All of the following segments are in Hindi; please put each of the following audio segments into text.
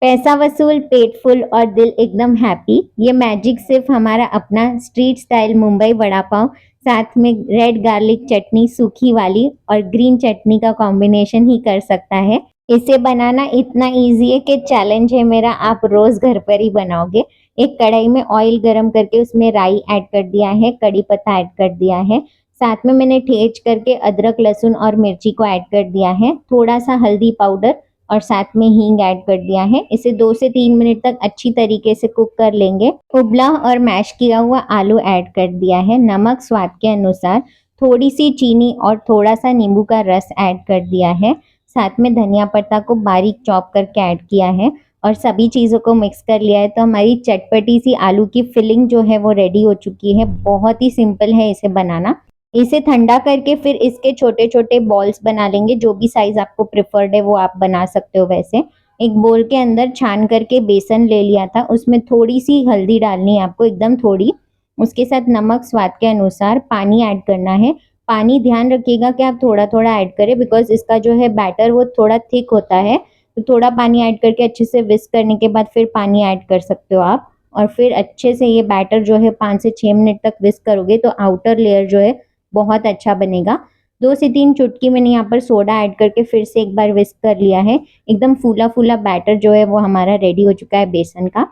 पैसा वसूल, पेट फुल और दिल एकदम हैप्पी। ये मैजिक सिर्फ हमारा अपना स्ट्रीट स्टाइल मुंबई वड़ा पाव, साथ में रेड गार्लिक चटनी सूखी वाली और ग्रीन चटनी का कॉम्बिनेशन ही कर सकता है। इसे बनाना इतना इजी है कि चैलेंज है मेरा, आप रोज घर पर ही बनाओगे। एक कढ़ाई में ऑयल गरम करके उसमें राई ऐड कर दिया है, कड़ी पत्ता ऐड कर दिया है, साथ में मैंने ठेच करके अदरक लहसुन और मिर्ची को ऐड कर दिया है, थोड़ा सा हल्दी पाउडर और साथ में हींग ऐड कर दिया है। इसे 2 से 3 मिनट तक अच्छी तरीके से कुक कर लेंगे। उबला और मैश किया हुआ आलू ऐड कर दिया है, नमक स्वाद के अनुसार, थोड़ी सी चीनी और थोड़ा सा नींबू का रस ऐड कर दिया है, साथ में धनिया पत्ता को बारीक चॉप करके ऐड किया है और सभी चीज़ों को मिक्स कर लिया है। तो हमारी चटपटी सी आलू की फिलिंग जो है वो रेडी हो चुकी है। बहुत ही सिंपल है इसे बनाना। इसे ठंडा करके फिर इसके छोटे छोटे बॉल्स बना लेंगे, जो भी साइज आपको प्रिफर्ड है वो आप बना सकते हो। वैसे एक बोल के अंदर छान करके बेसन ले लिया था, उसमें थोड़ी सी हल्दी डालनी है आपको, एकदम थोड़ी, उसके साथ नमक स्वाद के अनुसार, पानी ऐड करना है। पानी ध्यान रखिएगा कि आप थोड़ा थोड़ा ऐड करें, बिकॉज इसका जो है बैटर वो थोड़ा थिक होता है। तो थोड़ा पानी ऐड करके अच्छे से विस्क करने के बाद फिर पानी ऐड कर सकते हो आप, और फिर अच्छे से ये बैटर जो है 5 से 6 मिनट तक विस्क करोगे तो आउटर लेयर जो है बहुत अच्छा बनेगा। 2 से 3 चुटकी मैंने यहाँ पर सोडा ऐड करके फिर से एक बार विस्क कर लिया है। एकदम फूला फूला बैटर जो है वो हमारा रेडी हो चुका है बेसन का।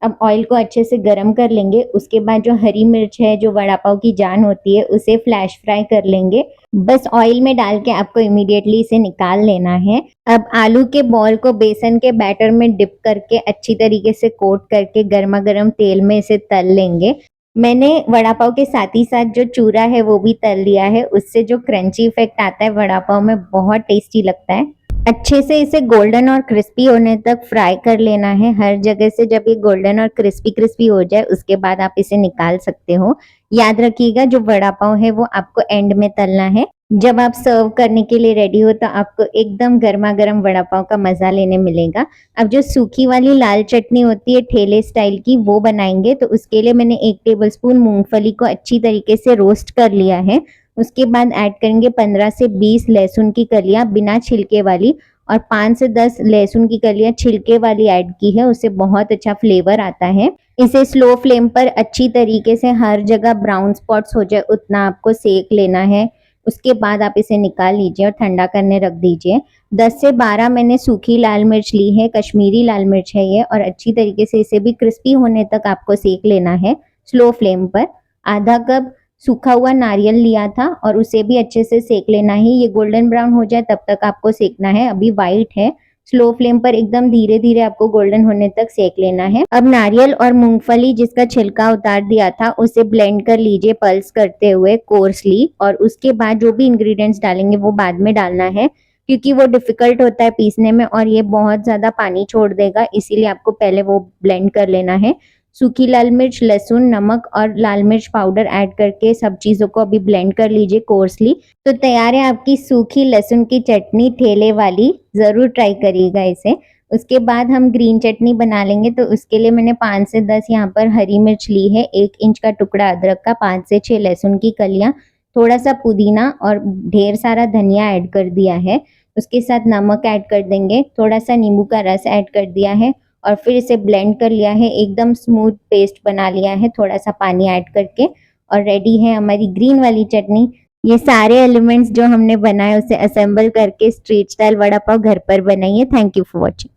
अब ऑयल को अच्छे से गरम कर लेंगे। उसके बाद जो हरी मिर्च है, जो वड़ा पाव की जान होती है, उसे फ्लैश फ्राई कर लेंगे। बस ऑयल में डाल के आपको इमीडिएटली इसे निकाल लेना है। अब आलू के बॉल को बेसन के बैटर में डिप करके अच्छी तरीके से कोट करके गर्मा गर्म तेल में इसे तल लेंगे। मैंने वड़ा पाव के साथ ही साथ जो चूरा है वो भी तल लिया है, उससे जो क्रंची इफेक्ट आता है वड़ा पाव में, बहुत टेस्टी लगता है। अच्छे से इसे गोल्डन और क्रिस्पी होने तक फ्राई कर लेना है हर जगह से। जब ये गोल्डन और क्रिस्पी क्रिस्पी हो जाए उसके बाद आप इसे निकाल सकते हो। याद रखिएगा जो वड़ा पाव है वो आपको एंड में तलना है। जब आप सर्व करने के लिए रेडी हो तो आपको एकदम गर्मा गर्म वड़ा पाव का मजा लेने मिलेगा। अब जो सूखी वाली लाल चटनी होती है ठेले स्टाइल की, वो बनाएंगे। तो उसके लिए मैंने 1 टेबलस्पून मूंगफली को अच्छी तरीके से रोस्ट कर लिया है। उसके बाद ऐड करेंगे 15 से 20 लहसुन की कलियां बिना छिलके वाली, और 5 से 10 लहसुन की कलियां छिलके वाली ऐड की है, उससे बहुत अच्छा फ्लेवर आता है। इसे स्लो फ्लेम पर अच्छी तरीके से हर जगह ब्राउन स्पॉट्स हो जाए उतना आपको सेक लेना है। उसके बाद आप इसे निकाल लीजिए और ठंडा करने रख दीजिए। 10 से 12 मैंने सूखी लाल मिर्च ली है, कश्मीरी लाल मिर्च है ये, और अच्छी तरीके से इसे भी क्रिस्पी होने तक आपको सेक लेना है स्लो फ्लेम पर। आधा कप सूखा हुआ नारियल लिया था और उसे भी अच्छे से सेक लेना है। ये गोल्डन ब्राउन हो जाए तब तक आपको सेकना है, अभी वाइट है। स्लो फ्लेम पर एकदम धीरे धीरे आपको गोल्डन होने तक सेक लेना है। अब नारियल और मूंगफली जिसका छिलका उतार दिया था उसे ब्लेंड कर लीजिए पल्स करते हुए कोर्सली, और उसके बाद जो भी इंग्रेडिएंट्स डालेंगे वो बाद में डालना है, क्योंकि वो डिफिकल्ट होता है पीसने में और ये बहुत ज्यादा पानी छोड़ देगा, इसीलिए आपको पहले वो ब्लेंड कर लेना है। सूखी लाल मिर्च, लहसुन, नमक और लाल मिर्च पाउडर ऐड करके सब चीज़ों को अभी ब्लेंड कर लीजिए कोर्सली। तो तैयार है आपकी सूखी लहसुन की चटनी ठेले वाली। ज़रूर ट्राई करिएगा इसे। उसके बाद हम ग्रीन चटनी बना लेंगे। तो उसके लिए मैंने 5 से 10 यहाँ पर हरी मिर्च ली है, 1 इंच का टुकड़ा अदरक का, 5 से 6 लहसुन की कलियाँ, थोड़ा सा पुदीना और ढेर सारा धनिया ऐड कर दिया है। उसके साथ नमक ऐड कर देंगे, थोड़ा सा नींबू का रस ऐड कर दिया है और फिर इसे ब्लेंड कर लिया है। एकदम स्मूथ पेस्ट बना लिया है थोड़ा सा पानी ऐड करके, और रेडी है हमारी ग्रीन वाली चटनी। ये सारे एलिमेंट्स जो हमने बनाए उसे असेंबल करके स्ट्रीट स्टाइल वड़ा पाव घर पर बनाइए। Thank you for watching.